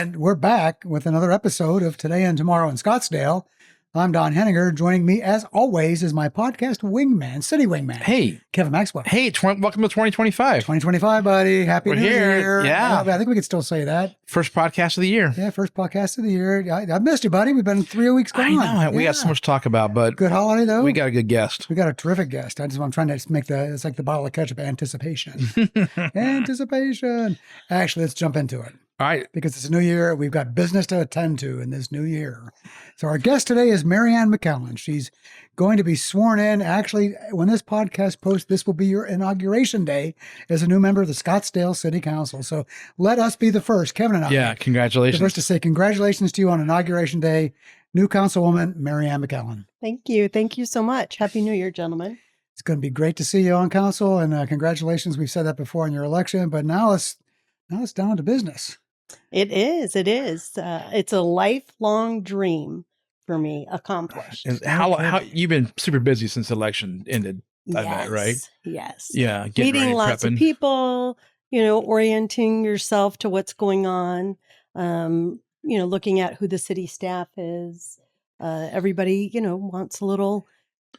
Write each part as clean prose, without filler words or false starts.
And we're back with another episode of Today and Tomorrow in Scottsdale. I'm Don Henninger. Joining me, as always, is my podcast wingman, city wingman. Hey. Kevin Maxwell. Hey, welcome to 2025. 2025, buddy. Happy New Year. Yeah. I think we could still say that. First podcast of the year. Yeah, first podcast of the year. I missed you, buddy. We've been 3 weeks gone. I know. We got so much to talk about, but good holiday, though. We got a good guest. We got a terrific guest. I'm trying to make it's like the bottle of ketchup, anticipation. Anticipation. Actually, let's jump into it. All right. Because it's a new year. We've got business to attend to in this new year. So our guest today is Maryann McAllen. She's going to be sworn in. Actually, when this podcast posts, this will be your inauguration day as a new member of the Scottsdale City Council. So let us be the first, Kevin and I. Yeah, congratulations. The first to say congratulations to you on inauguration day, new councilwoman, Maryann McAllen. Thank you. Thank you so much. Happy New Year, gentlemen. It's going to be great to see you on council, and congratulations. We've said that before in your election, but now it's down to business. It is. It is. It's a lifelong dream for me accomplished. How you've been super busy since the election ended, I bet, right? Yes. Yeah. Meeting lots of people, orienting yourself to what's going on, looking at who the city staff is. Everybody, wants a little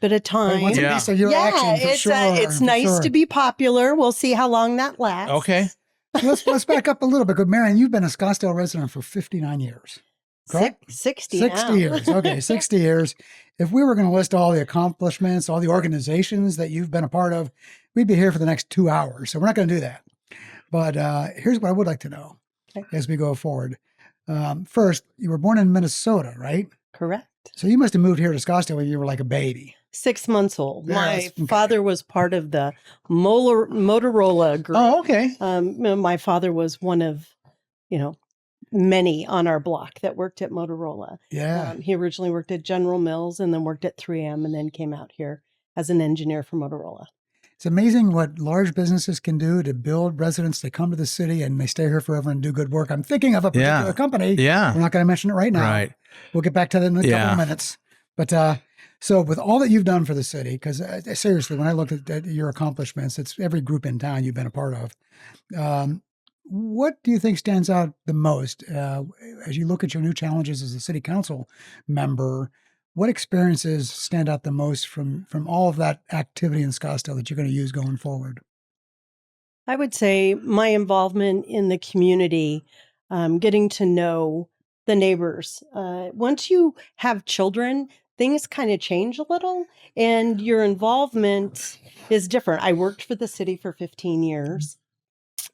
bit of time. Wants a piece of your action, for sure. It's nice to be popular. We'll see how long that lasts. Okay. Let's back up a little bit. Because Maryann, you've been a Scottsdale resident for 59 years, correct? 60 now. Years. Okay, 60 years. If we were going to list all the accomplishments, all the organizations that you've been a part of, we'd be here for the next 2 hours. So we're not going to do that. But here's what I would like to know as we go forward. First, you were born in Minnesota, right? Correct. So you must have moved here to Scottsdale when you were like a baby. 6 months old. Yeah, my father was part of the Motorola group. Oh, okay. My father was one of, many on our block that worked at Motorola. Yeah. He originally worked at General Mills and then worked at 3M and then came out here as an engineer for Motorola. It's amazing what large businesses can do to build residents. They come to the city and they stay here forever and do good work. I'm thinking of a particular company. Yeah. We're not going to mention it right now. Right. We'll get back to that in a couple of minutes. But so with all that you've done for the city, because seriously, when I look at your accomplishments, it's every group in town you've been a part of. What do you think stands out the most as you look at your new challenges as a city council member? What experiences stand out the most from all of that activity in Scottsdale that you're going to use going forward? I would say my involvement in the community, getting to know the neighbors. Once you have children, things kind of change a little and your involvement is different. I worked for the city for 15 years.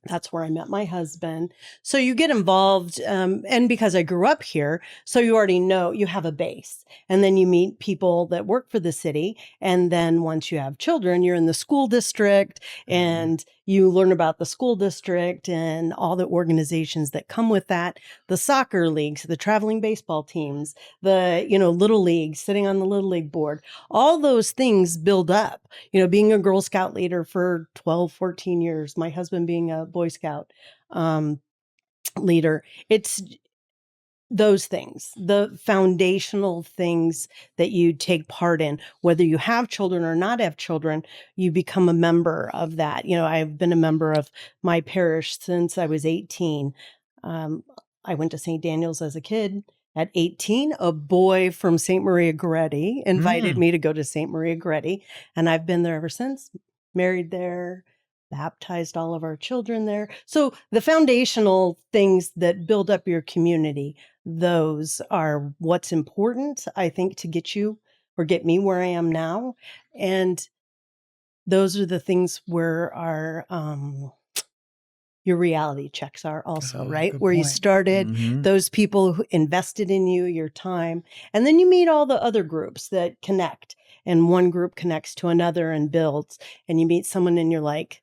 That's where I met my husband. So you get involved, and because I grew up here, so you already know you have a base. And then you meet people that work for the city. And then once you have children, you're in the school district and you learn about the school district and all the organizations that come with that, the soccer leagues, the traveling baseball teams, the, little league, sitting on the little league board. All those things build up, being a Girl Scout leader for 12, 14 years, my husband being a Boy Scout leader. It's those things, the foundational things that you take part in, whether you have children or not have children, you become a member of that. I've been a member of my parish since I was 18. I went to St. Daniel's as a kid. At 18, a boy from St. Maria Goretti invited me to go to St. Maria Goretti, and I've been there ever since, married there, baptized all of our children there. So the foundational things that build up your community, those are what's important, I think, to get you or get me where I am now. And those are the things where our your reality checks are also, right? Where you started, those people who invested in you, your time. And then you meet all the other groups that connect. And one group connects to another and builds. And you meet someone and you're like,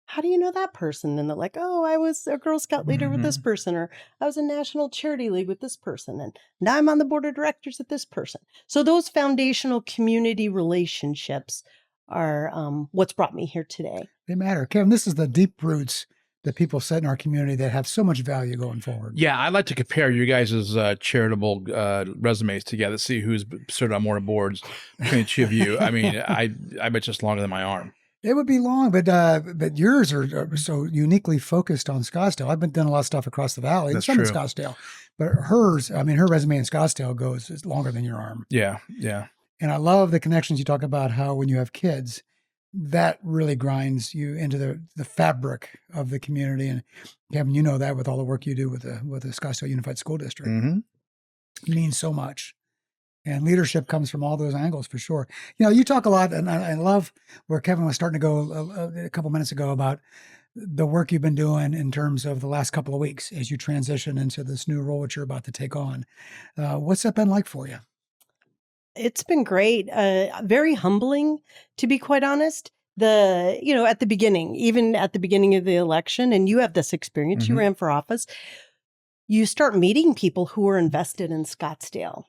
how do you know that person? And they're like, oh, I was a Girl Scout leader with this person, or I was a National Charity League with this person, and now I'm on the board of directors with this person. So those foundational community relationships are what's brought me here today. They matter. Kevin, this is the deep roots that people set in our community that have so much value going forward. Yeah, I'd like to compare you guys' charitable resumes together, see who's served on more boards between the two of you. I mean, I bet just longer than my arm. It would be long, but yours are so uniquely focused on Scottsdale. I've been doing a lot of stuff across the valley, That's some in true. Scottsdale, but hers, I mean, her resume in Scottsdale is longer than your arm. Yeah. And I love the connections you talk about, how when you have kids, that really grinds you into the fabric of the community. And Kevin, you know that with all the work you do with the Scottsdale Unified School District. Mm-hmm. It means so much. And leadership comes from all those angles for sure. You know, you talk a lot, and I love where Kevin was starting to go a couple minutes ago about the work you've been doing in terms of the last couple of weeks as you transition into this new role that you're about to take on. What's that been like for you? It's been great. Very humbling, to be quite honest. At the beginning, even at the beginning of the election, and you have this experience, you ran for office, you start meeting people who are invested in Scottsdale.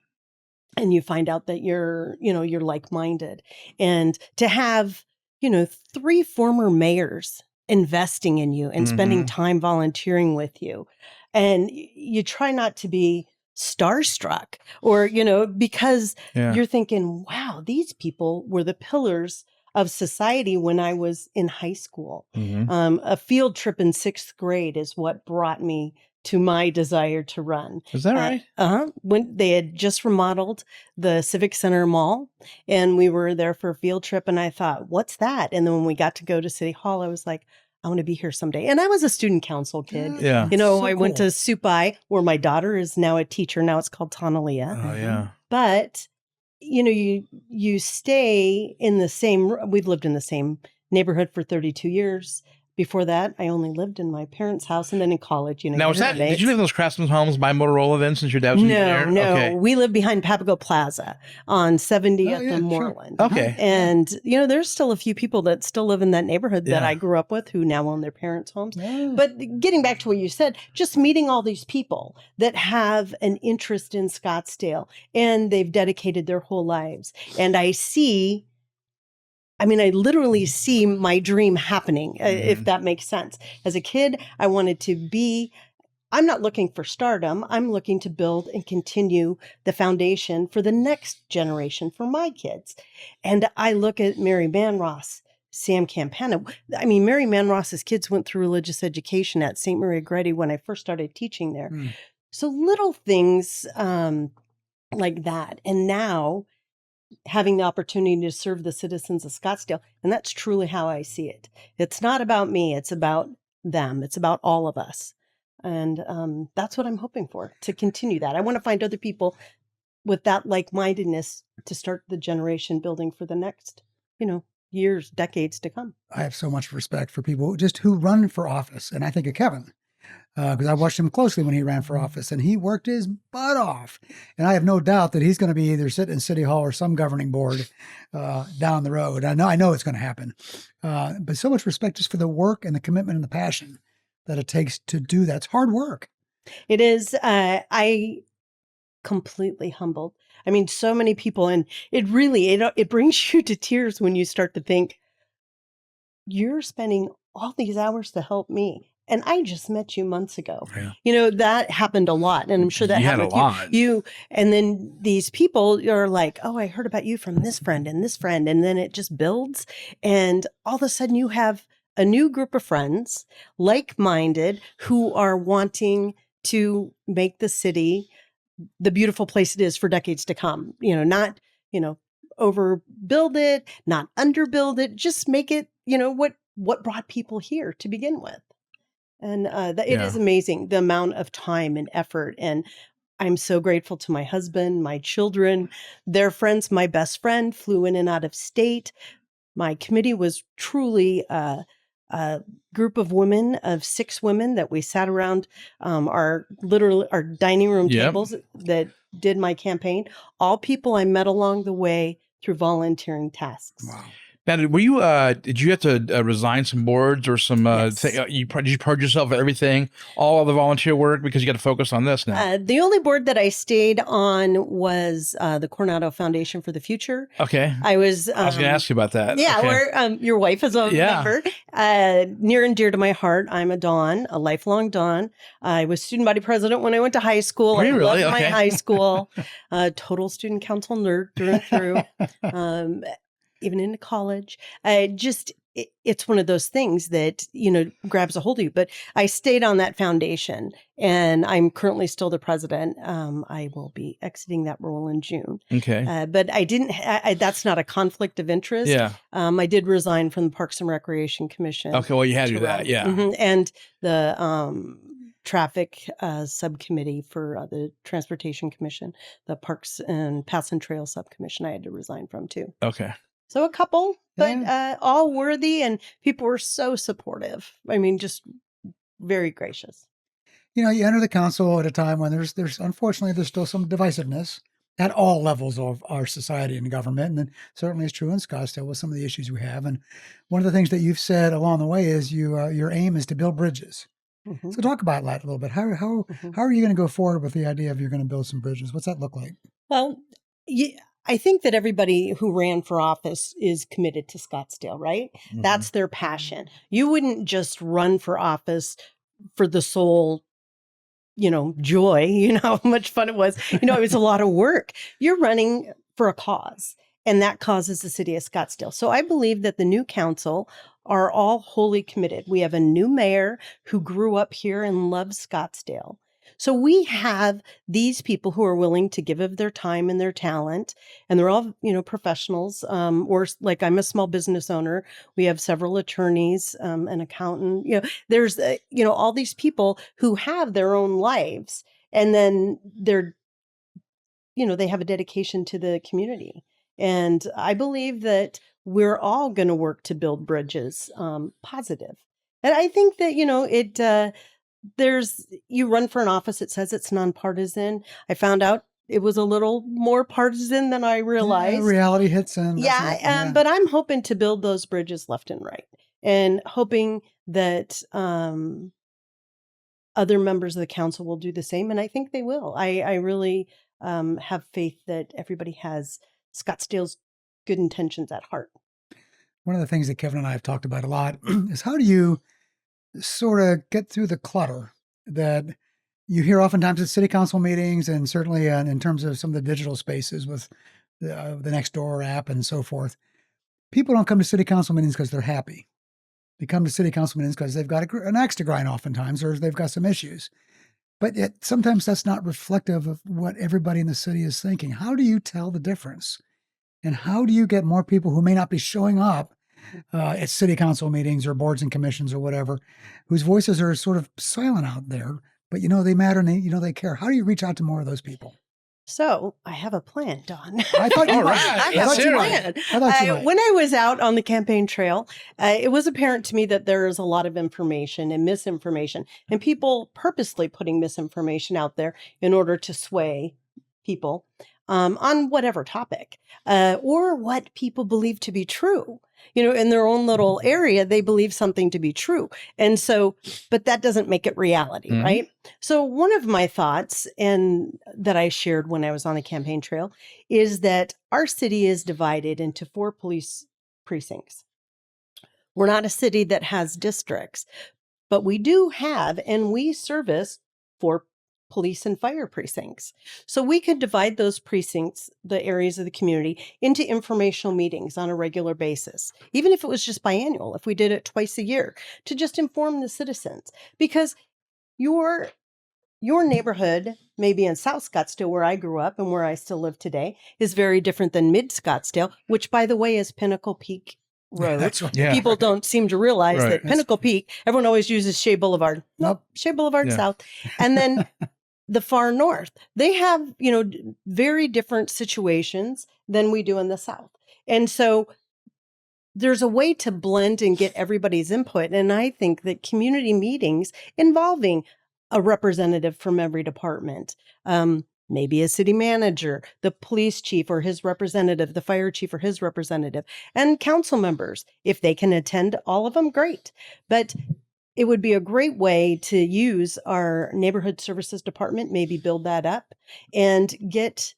And you find out that you're like-minded. And to have, 3 former mayors investing in you and spending time volunteering with you. And you try not to be starstruck or, because you're thinking, wow, these people were the pillars of society when I was in high school. A field trip in 6th grade is what brought me to my desire to run. Is that right? When they had just remodeled the Civic Center Mall, and we were there for a field trip, and I thought, what's that? And then when we got to go to City Hall, I was like, I want to be here someday. And I was a student council kid. Yeah. So I cool. went to Supai, where my daughter is now a teacher. Now it's called Tonalia. Oh, yeah. But, you stay in the same, we've lived in the same neighborhood for 32 years. Before that, I only lived in my parents' house, and then in college, Now, did you live in those Craftsman homes by Motorola then, since your dad was an engineer? No. Okay. We lived behind Papago Plaza on 70th and Moreland. Sure. Okay. And, there's still a few people that still live in that neighborhood that I grew up with who now own their parents' homes. Yeah. But getting back to what you said, just meeting all these people that have an interest in Scottsdale, and they've dedicated their whole lives. And I literally see my dream happening, if that makes sense. As a kid, I wanted to be, I'm not looking for stardom. I'm looking to build and continue the foundation for the next generation, for my kids. And I look at Mary Manross, Sam Campana. Mary Manross's kids went through religious education at St. Mary Agretti when I first started teaching there. So little things like that. And now, having the opportunity to serve the citizens of Scottsdale. And that's truly how I see it. It's not about me. It's about them. It's about all of us. And that's what I'm hoping for, to continue that. I want to find other people with that like-mindedness to start the generation building for the next, years, decades to come. I have so much respect for people just who run for office. And I think of Kevin, because I watched him closely when he ran for office, and he worked his butt off. And I have no doubt that he's going to be either sitting in City Hall or some governing board down the road. I know it's going to happen. But so much respect just for the work and the commitment and the passion that it takes to do that. It's hard work. It is. I completely humbled. So many people, and it really, it brings you to tears when you start to think, you're spending all these hours to help me. And I just met you months ago. Yeah. That happened a lot. And I'm sure that happened a lot. You. And then these people are like, oh, I heard about you from this friend and this friend. And then it just builds. And all of a sudden you have a new group of friends, like-minded, who are wanting to make the city the beautiful place it is for decades to come. Not, overbuild it, not underbuild it, just make it, what brought people here to begin with. And it is amazing, the amount of time and effort. And I'm so grateful to my husband, my children, their friends. My best friend flew in and out of state. My committee was truly a group of women, of 6 women that we sat around our dining room tables that did my campaign. All people I met along the way through volunteering tasks. Wow. Now, were you? Did you have to resign some boards or some? Yes. Did you purge yourself of everything, all of the volunteer work, because you got to focus on this now? The only board that I stayed on was the Coronado Foundation for the Future. Okay, I was going to ask you about that. Yeah, okay. where your wife is a member. Near and dear to my heart. I'm a Don, a lifelong Don. I was student body president when I went to high school. Were you really? Loved my Okay. high school. Total student council nerd through and through. Even into college. It it's one of those things that, grabs a hold of you. But I stayed on that foundation, and I'm currently still the president. I will be exiting that role in June. Okay. But I didn't, that's not a conflict of interest. Yeah. I did resign from the Parks and Recreation Commission. Okay. Well, you had to do that. run. Yeah. Mhm. And the traffic subcommittee for the Transportation Commission, the Parks and Paths and Trails subcommission, I had to resign from too. Okay. So a couple, but Yeah. all worthy, and people were so supportive. I mean, just very gracious. You enter the council at a time when there's unfortunately there's still some divisiveness at all levels of our society and government, and then certainly it's true in Scottsdale with some of the issues we have. And one of the things that you've said along the way is your aim is to build bridges. Mhm. So talk about that a little bit. How Mhm. are you going to go forward with the idea of you're going to build some bridges? What's that look like? Well, I think that everybody who ran for office is committed to Scottsdale, right? Mhm. That's their passion. You wouldn't just run for office for the sole, joy, how much fun it was. It was a lot of work. You're running for a cause, and that cause is the city of Scottsdale. So I believe that the new council are all wholly committed. We have a new mayor who grew up here and loves Scottsdale. So we have these people who are willing to give of their time and their talent, and they're all, professionals. Or like I'm a small business owner. We have several attorneys, an accountant. There's, all these people who have their own lives, and then they're, they have a dedication to the community. And I believe that we're all going to work to build bridges, positive. And I think that, you run for an office, it says it's nonpartisan. I found out it was a little more partisan than I realized. Reality hits in. But I'm hoping to build those bridges left and right, and hoping that other members of the council will do the same. And I think they will. I really have faith that everybody has Scottsdale's good intentions at heart. One of the things that Kevin and I have talked about a lot is how do you sort of get through the clutter that you hear oftentimes at city council meetings, and certainly in terms of some of the digital spaces with the Nextdoor app and so forth. People don't come to city council meetings because they're happy. They come to city council meetings because they've got an axe to grind oftentimes, or they've got some issues. But yet sometimes that's not reflective of what everybody in the city is thinking. How do you tell the difference? And how do you get more people who may not be showing up at city council meetings or boards and commissions or whatever, whose voices are sort of silent out there, but they matter and they care? How do you reach out to more of those people? So I have a plan, Don. I thought you All might. right. I have a plan. I thought you might. When I was out on the campaign trail, it was apparent to me that there is a lot of information and misinformation, and people purposely putting misinformation out there in order to sway people on whatever topic, or what people believe to be true. In their own little area, they believe something to be true. And so, but that doesn't make it reality, Mhm. right? So one of my thoughts, and that I shared when I was on the campaign trail, is that our city is divided into 4 police precincts. We're not a city that has districts, but we do have, and we service 4 police and fire precincts. So we could divide those precincts, the areas of the community, into informational meetings on a regular basis, even if it was just biannual, if we did it twice a year, to just inform the citizens. Because your neighborhood, maybe in South Scottsdale, where I grew up and where I still live today, is very different than Mid Scottsdale, which, by the way, is Pinnacle Peak Road. That's right. Yeah. People don't seem to realize Right. that Pinnacle Peak, everyone always uses Shea Boulevard. Nope. Shea Boulevard Yeah. South. And then the far north, they have, very different situations than we do in the South. And so there's a way to blend and get everybody's input. And I think that community meetings involving a representative from every department, maybe a city manager, the police chief or his representative, the fire chief or his representative, and council members, if they can attend all of them, great. But it would be a great way to use our neighborhood services department, maybe build that up and get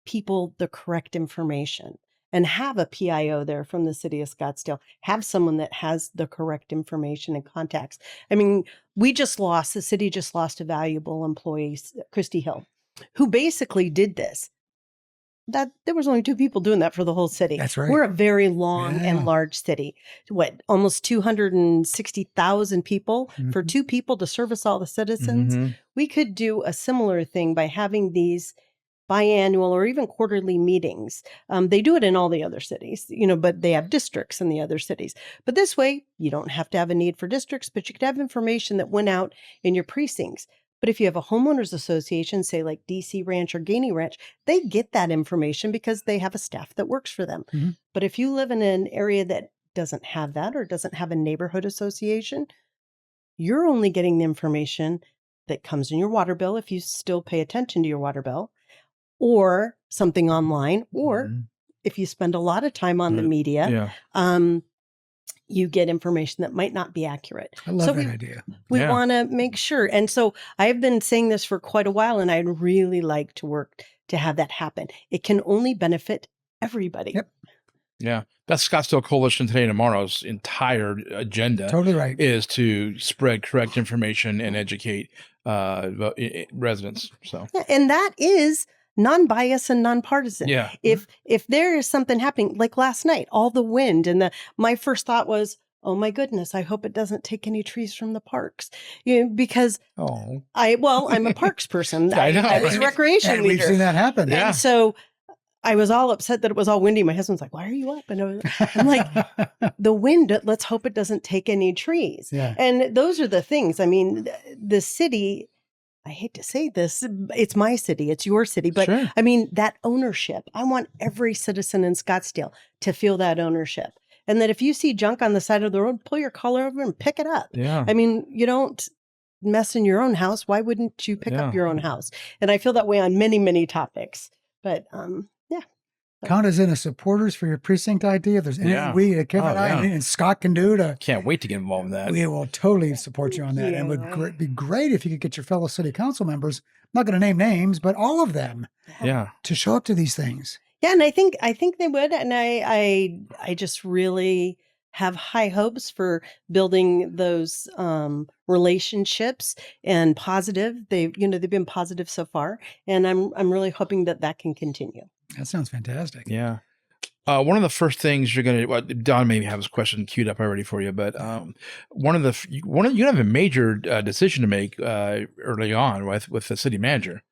people the correct information, and have a PIO there from the city of Scottsdale, have someone that has the correct information and contacts. I mean, the city just lost a valuable employee, Christy Hill, who basically did this. that there was only 2 people doing that for the whole city. That's right. We're a very long Yeah. and large city. What, almost 260,000 people for 2 people to service all the citizens. Mhm. We could do a similar thing by having these biannual or even quarterly meetings. They do it in all the other cities, but they have districts in the other cities. But this way, you don't have to have a need for districts, but you could have information that went out in your precincts. But if you have a homeowners association, say like DC Ranch or Gainey Ranch, they get that information because they have a staff that works for them. Mhm. But if you live in an area that doesn't have that or doesn't have a neighborhood association, you're only getting the information that comes in your water bill if you still pay attention to your water bill, or something online, or Mhm. if you spend a lot of time on the media, Yeah. you get information that might not be accurate. I love So that idea. we Yeah. want to make sure. And so I have been saying this for quite a while, and I'd really like to work to have that happen. It can only benefit everybody. Yep. Yeah. That's Scottsdale Coalition Today and Tomorrow's entire agenda Totally right. is to spread correct information and educate residents. So, Yeah, and that is non-biased and non-partisan. yeah. If there is something happening, like last night, all the wind and my first thought was, oh my goodness, I hope it doesn't take any trees from the parks. Because Oh. I'm a parks person. I know, I was a right? recreation And we've leader. seen that happen. Yeah. And so I was all upset that it was all windy. My husband's like, why are you up? And I'm like, the wind, let's hope it doesn't take any trees. Yeah. And those are the things. I mean, the city, I hate to say this, it's my city, it's your city, but Sure. I mean, that ownership, I want every citizen in Scottsdale to feel that ownership. And that if you see junk on the side of the road, pull your collar over and pick it up. Yeah. I mean, you don't mess in your own house. Why wouldn't you pick Yeah. up your own house? And I feel that way on many, many topics. But yeah. Count us in as supporters for your precinct idea. If there's anything Yeah. Kevin and I yeah. and Scott can do to, Can't wait to get involved in that. we will totally support you on that. And it Yeah. would be great if you could get your fellow city council members, I'm not going to name names, but all of them Yeah. to show up to these things. Yeah, and I think they would, and I just really have high hopes for building those relationships and positive. They've been positive so far, and I'm really hoping that can continue. That sounds fantastic. Yeah. One of the first things you're going to, Don maybe has a question queued up already for you, but you have a major decision to make early on with the city manager,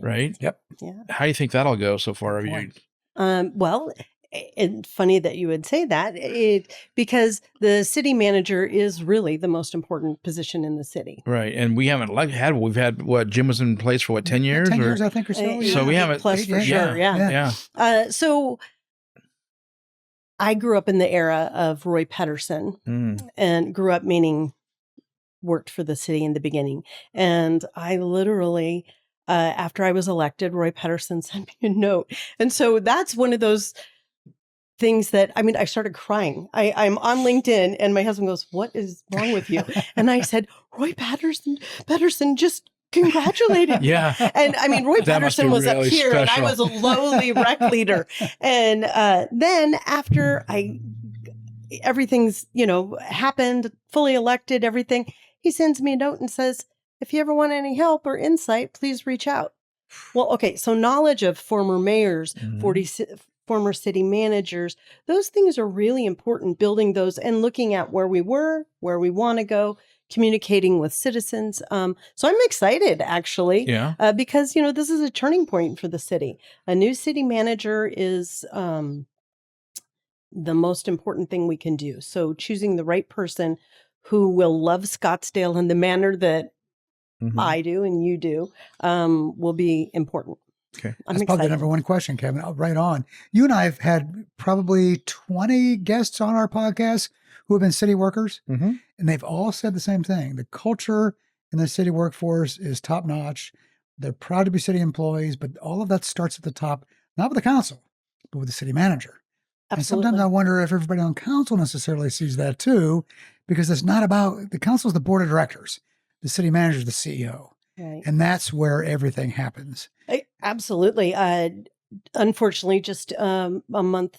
right? Yep. Yeah. How do you think that'll go so far? Good Have point. Well, and funny that you would say that, because the city manager is really the most important position in the city. right. And we haven't we've had what, Jim was in place for what, 10 years? 10 or years, I think, or so. So we haven't- plus for Yeah. sure. Yeah. Yeah. So I grew up in the era of Roy Pedersen. Mm. And grew up meaning worked for the city in the beginning. And I literally, after I was elected, Roy Pedersen sent me a note. And so that's one of those things that, I mean, I started crying. I'm on LinkedIn and my husband goes, what is wrong with you? And I said, Roy Pedersen just congratulated. Yeah. And I mean, Roy That must Pedersen be was up really here and I special. was a lowly rec leader. And then after everything's, happened, fully elected, everything, he sends me a note and says, if you ever want any help or insight, please reach out. Well, okay. So knowledge of former mayors, Mhm. former city managers, those things are really important, building those and looking at where we were, where we want to go, communicating with citizens. So I'm excited, actually, Yeah. because, this is a turning point for the city. A new city manager is the most important thing we can do. So choosing the right person who will love Scottsdale in the manner that Mhm. I do and you do will be important. Okay. I'm That's probably excited. the number one question, Kevin. Right on. You and I have had probably 20 guests on our podcast who have been city workers, Mhm. and they've all said the same thing. The culture in the city workforce is top notch. They're proud to be city employees, but all of that starts at the top, not with the council, but with the city manager. And Absolutely. sometimes I wonder if everybody on council necessarily sees that too, because it's not about the council is the board of directors, the city manager is the CEO, Right. and that's where everything happens. Absolutely. Unfortunately, just a month,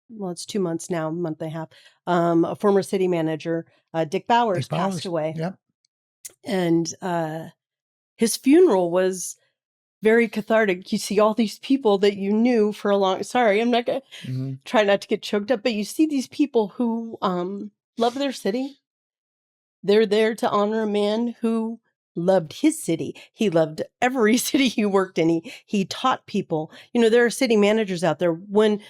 well, it's 2 months now, a month and a half, a former city manager, Dick Bowers, Dick Bowers. passed away. Yep. And his funeral was very cathartic. You see all these people that you knew for a long, sorry, I'm not going to try not to get choked up, but you see these people who love their city. They're there to honor a man who loved his city. He loved every city he worked in. He taught people. There are city managers out there. When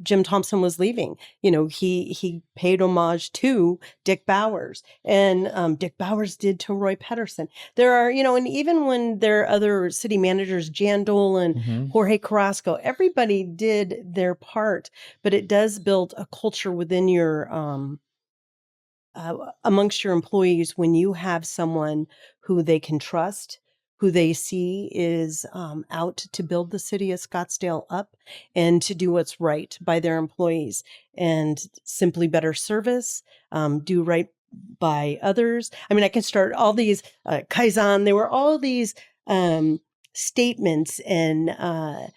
Jim Thompson was leaving, he paid homage to Dick Bowers, and Dick Bowers did to Roy Pedersen. There are, and even when there are other city managers, Jan Dolan, Jorge Carrasco, everybody did their part, but it does build a culture within your amongst your employees when you have someone who they can trust, who they see is out to build the city of Scottsdale up and to do what's right by their employees, and simply better service, do right by others. I mean, I can start all these Kaizen. There were all these statements and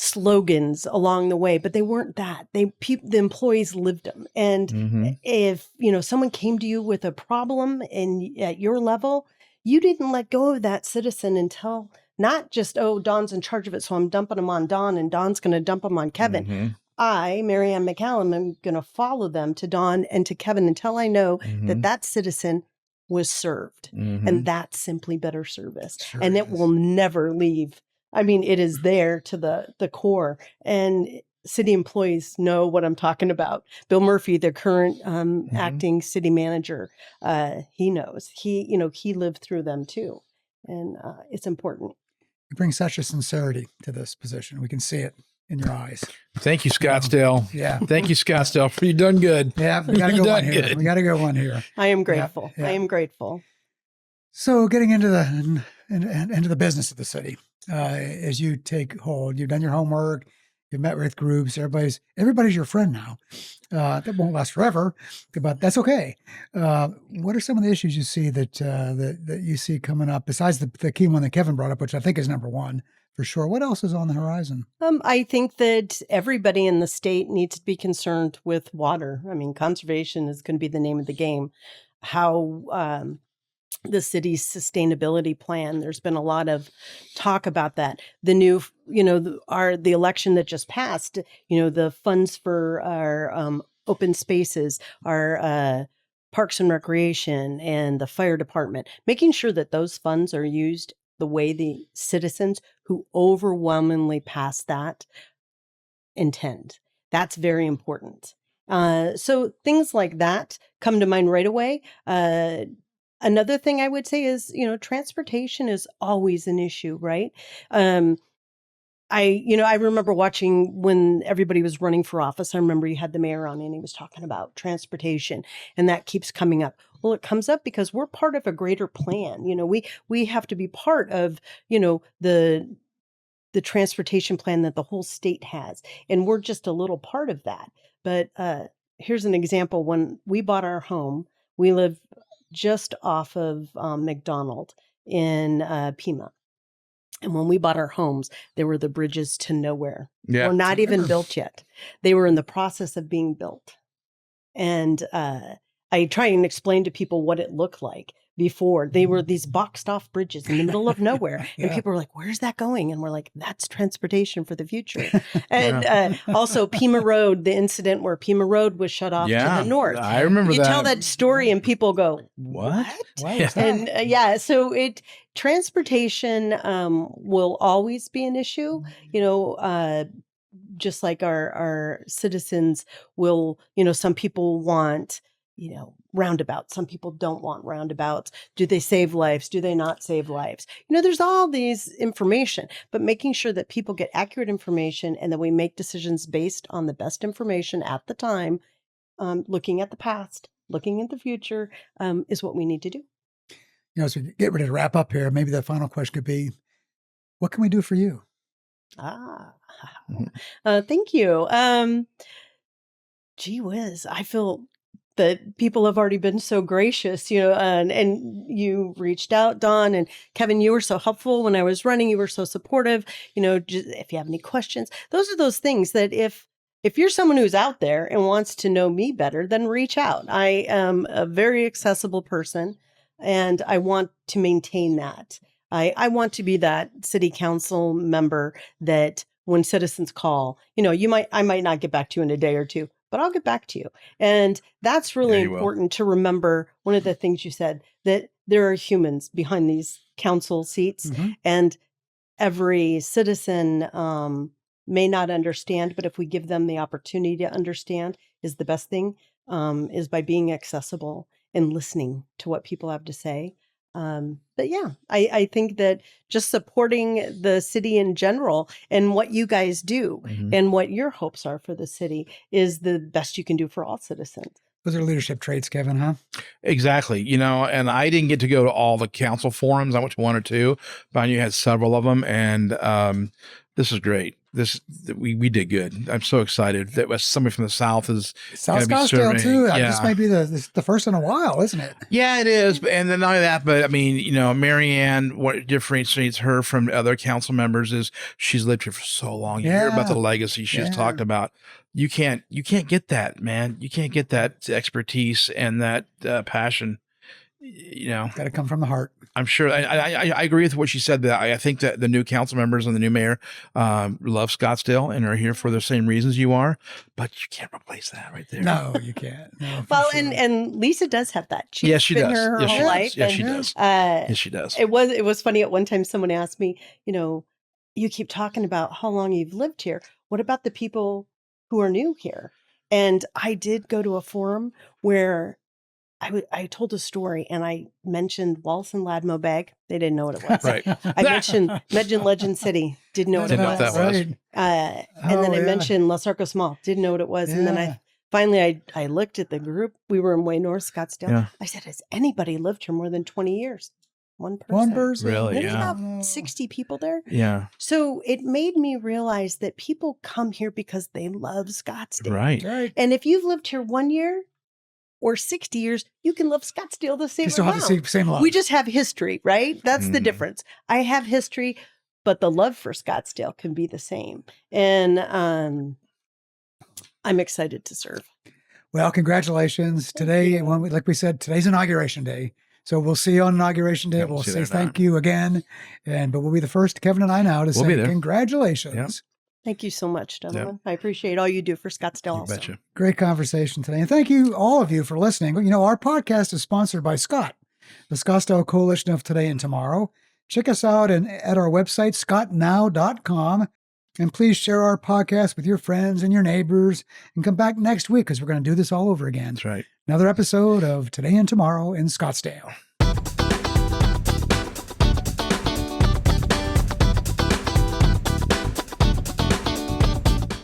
slogans along the way, but they weren't that. The employees lived them. And if someone came to you with a problem at your level, you didn't let go of that citizen until not just, Don's in charge of it, so I'm dumping him on Don, and Don's going to dump him on Kevin. I, Maryann McAllen, am going to follow them to Don and to Kevin until I know that citizen was served. And that's simply better service. Sure and it is. will never leave. I mean, it is there to the core. And city employees know what I'm talking about. Bill Murphy, the current acting city manager, he knows. He lived through them too. And it's important. You bring such a sincerity to this position. We can see it in your eyes. Thank you, Scottsdale. Yeah. Thank you, Scottsdale. You done good. Yeah, we got to You go one done here. good. We got to go one here. I am grateful. Yeah. I am grateful. So getting into the business of the city, as you take hold, you've done your homework, you've met with groups, everybody's your friend now. That won't last forever, but that's okay. What are some of the issues you see that you see coming up besides the key one that Kevin brought up, which I think is number one for sure? What else is on the horizon? I think that everybody in the state needs to be concerned with water. I mean, conservation is going to be the name of the game. How the city's sustainability plan. There's been a lot of talk about that. The new, the election that just passed, the funds for our open spaces, our parks and recreation, and the fire department, making sure that those funds are used the way the citizens who overwhelmingly pass that intend. That's very important. So things like that come to mind right away. Another thing I would say is, transportation is always an issue, right? I remember watching when everybody was running for office. I remember you had the mayor on and he was talking about transportation, and that keeps coming up. Well, it comes up because we're part of a greater plan. We have to be part of, the transportation plan that the whole state has, and we're just a little part of that. But here's an example. When we bought our home, we live just off of McDonald in Pima. And when we bought our homes, there were the bridges to nowhere. Yeah. Or not even built yet. They were in the process of being built. And I try and explain to people what it looked like before. They were these boxed off bridges in the middle of nowhere. Yeah. And people were like, where's that going? And we're like, that's transportation for the future. And also Pima Road, the incident where Pima Road was shut off to the north. I remember You that. tell that story and people go, What? Why Yeah. was that? and so transportation will always be an issue, just like our citizens will, some people want, roundabouts. Some people don't want roundabouts. Do they save lives? Do they not save lives? There's all these information, but making sure that people get accurate information and that we make decisions based on the best information at the time, looking at the past, looking at the future, is what we need to do. As we get ready to wrap up here, maybe the final question could be, what can we do for you? Thank you. Gee whiz, I feel that people have already been so gracious, and you reached out, Don, and Kevin, you were so helpful when I was running. You were so supportive. Just, if you have any questions, those are those things that if you're someone who's out there and wants to know me better, then reach out. I am a very accessible person, and I want to maintain that. I want to be that city council member that when citizens call, I might not get back to you in a day or two, but I'll get back to you. And that's really important to remember. One of the things you said, that there are humans behind these council seats, and every citizen may not understand, but if we give them the opportunity to understand, is the best thing, is by being accessible and listening to what people have to say. But yeah, I think that just supporting the city in general and what you guys do and what your hopes are for the city is the best you can do for all citizens. Those are leadership traits, Kevin, huh? Exactly. And I didn't get to go to all the council forums. I went to one or two, but you had several of them. And this is great. We did good. I'm so excited that somebody from the South is South Scottsdale too. Yeah. This might be the first in a while, isn't it? Yeah, it is. And then not only that, but I mean, Maryann, what differentiates her from other council members is she's lived here for so long. You hear about the legacy she's talked about. You can't get that, man. You can't get that expertise and that passion. Got to come from the heart. I'm sure. I agree with what she said. That I think that the new council members and the new mayor love Scottsdale and are here for the same reasons you are, but you can't replace that right there. No, you can't. No, well, sure. and Lisa does have that. Yes, she does. Her whole life. Yes, she does. Yes, she does. It was funny. At one time, someone asked me, you keep talking about how long you've lived here. What about the people who are new here? And I did go to a forum where I told a story and I mentioned Wallace and Ladmo Bag. They didn't know what it was. Right. I mentioned Legend City. Didn't know what it was. That was. And then I mentioned Los Arcos Mall. Didn't know what it was. And then I looked at the group. We were in Way North Scottsdale. Yeah. I said, has anybody lived here more than 20 years? One person. Really? There's about 60 people there. Yeah. So it made me realize that people come here because they love Scottsdale. Right. And if you've lived here 1 year or 60 years, you can love Scottsdale the same amount. You still have the same love. We just have history, right? That's the difference. I have history, but the love for Scottsdale can be the same. And I'm excited to serve. Well, congratulations. Today, like we said, today's Inauguration Day. So we'll see you on Inauguration Day. Yeah, we'll say thank you again. But we'll be the first, Kevin and I now, to say congratulations. Yep. Thank you so much, gentlemen. I appreciate all you do for Scottsdale also. Betcha. Great conversation today. And thank you, all of you, for listening. Our podcast is sponsored by Scott, the Scottsdale Coalition of Today and Tomorrow. Check us out at our website, scottnow.com. And please share our podcast with your friends and your neighbors. And come back next week because we're going to do this all over again. That's right. Another episode of Today and Tomorrow in Scottsdale.